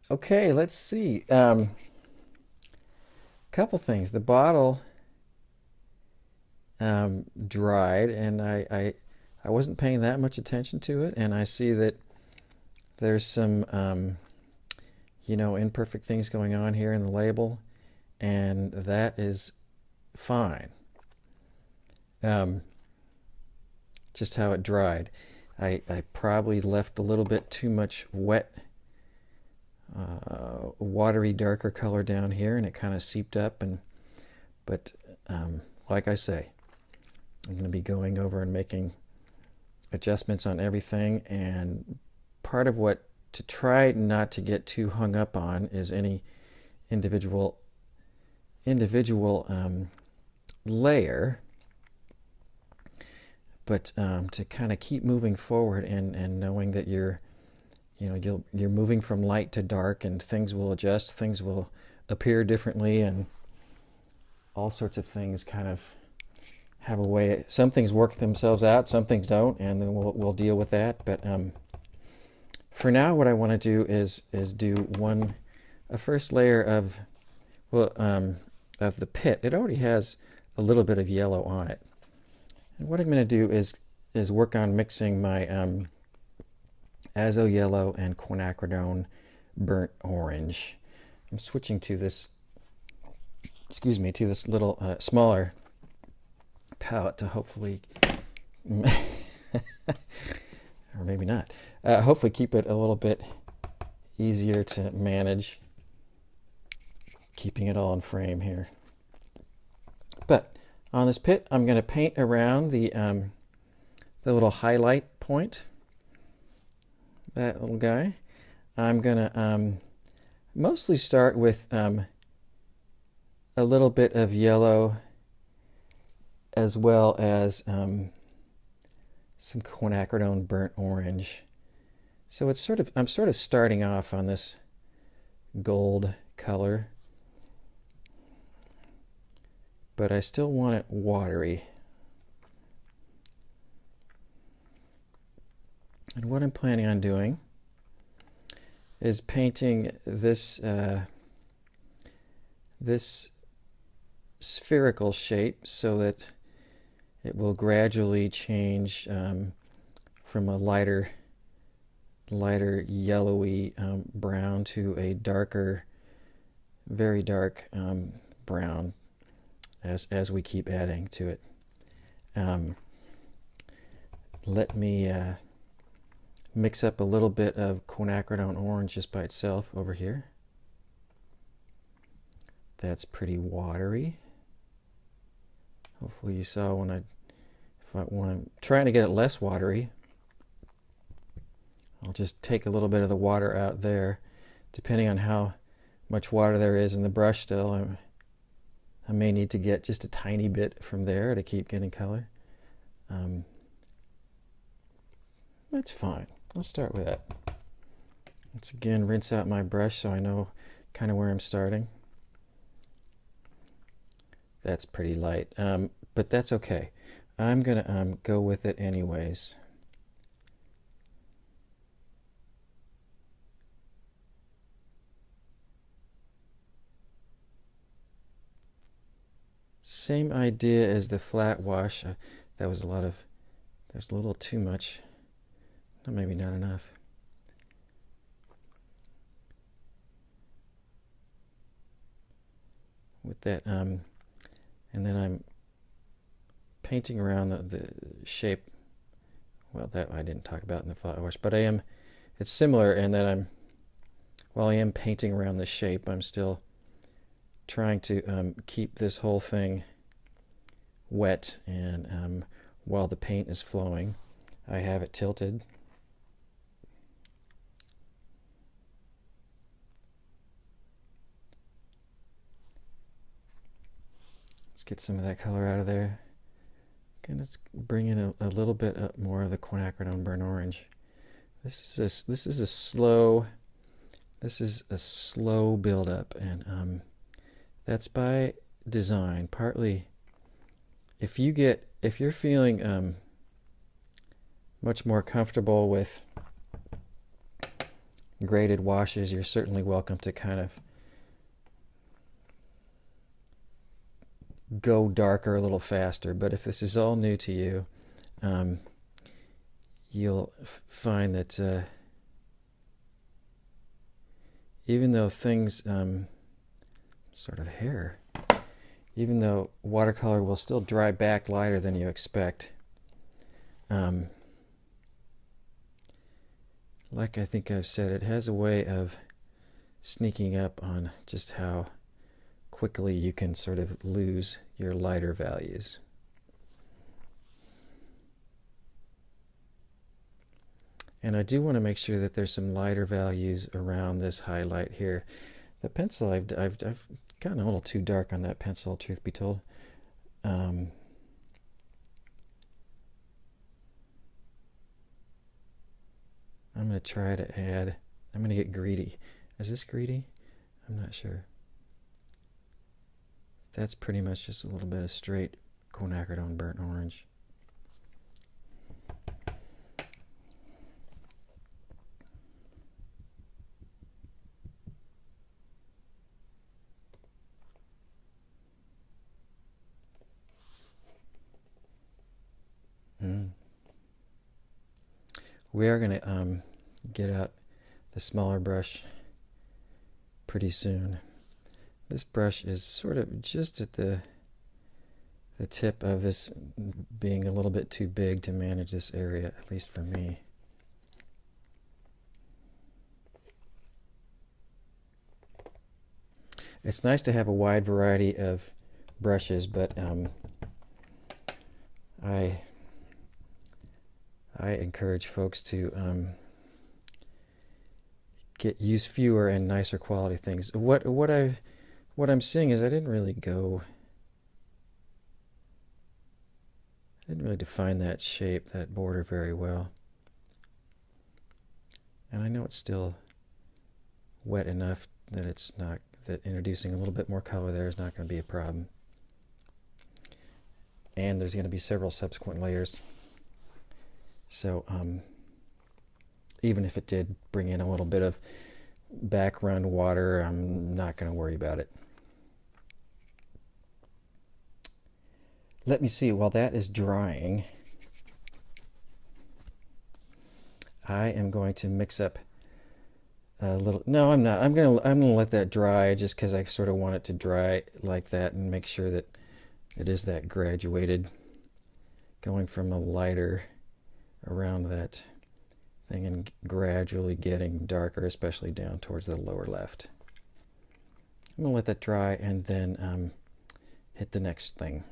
Okay, let's see. Couple things. The bottle dried, and I wasn't paying that much attention to it, and I see that there's some imperfect things going on here in the label, and that is fine. Um, just how it dried. I probably left a little bit too much wet, watery, darker color down here, and it kind of seeped up. But like I say, I'm going to be going over and making adjustments on everything. And part of what to try not to get too hung up on is any individual layer, but to kind of keep moving forward and knowing that you're moving from light to dark, and things will adjust, things will appear differently, and all sorts of things kind of have a way. Some things work themselves out, some things don't, and then we'll deal with that. But for now, what I want to do is do a first layer of the pit. It already has a little bit of yellow on it. And what I'm going to do is work on mixing my azo yellow and quinacridone burnt orange. I'm switching to this, to this little smaller palette to hopefully, or maybe not, hopefully keep it a little bit easier to manage, keeping it all in frame here. But on this pit, I'm going to paint around the little highlight point, that little guy. I'm going to mostly start with a little bit of yellow, as well as some quinacridone burnt orange. So it's I'm sort of starting off on this gold color, but I still want it watery. And what I'm planning on doing is painting this this spherical shape so that it will gradually change from a lighter yellowy brown to a darker, very dark brown as we keep adding to it. Let me mix up a little bit of quinacridone orange just by itself over here. That's pretty watery. Hopefully you saw when I'm trying to get it less watery, I'll just take a little bit of the water out there. Depending on how much water there is in the brush still, I may need to get just a tiny bit from there to keep getting color. That's fine. Let's start with that. Let's again rinse out my brush so I know kind of where I'm starting. That's pretty light, but that's okay. I'm gonna go with it anyways. Same idea as the flat wash. That was there's a little too much. Maybe not enough. With that, and then I'm painting around the shape. Well, that I didn't talk about in the flat wash, but it's similar in that while I am painting around the shape, I'm still trying to keep this whole thing wet, and while the paint is flowing, I have it tilted. Let's get some of that color out of there. And let's bring in a little bit more of the quinacridone burnt orange. This is a slow build-up, and that's by design. Partly, if you're feeling much more comfortable with graded washes, you're certainly welcome to kind of go darker a little faster. But if this is all new to you, you'll find that even though things sort of hair, even though watercolor will still dry back lighter than you expect, like I think I've said, it has a way of sneaking up on just how quickly you can sort of lose your lighter values. And I do want to make sure that there's some lighter values around this highlight here. The pencil, I've gotten a little too dark on that pencil, truth be told. I'm going to try to add, I'm going to get greedy. Is this greedy? I'm not sure. That's pretty much just a little bit of straight quinacridone burnt orange. We are going to get out the smaller brush pretty soon. This brush is sort of just at the tip of this being a little bit too big to manage this area, at least for me. It's nice to have a wide variety of brushes, but I encourage folks to use fewer and nicer quality things. What I'm seeing is I didn't really define that shape, that border very well. And I know it's still wet enough that that introducing a little bit more color there is not going to be a problem. And there's going to be several subsequent layers. So even if it did bring in a little bit of background water, I'm not going to worry about it. Let me see, while that is drying, I am going to mix up a little, no, I'm not. I'm gonna let that dry just because I sort of want it to dry like that and make sure that it is that graduated, going from a lighter around that thing and gradually getting darker, especially down towards the lower left. I'm gonna let that dry and then hit the next thing.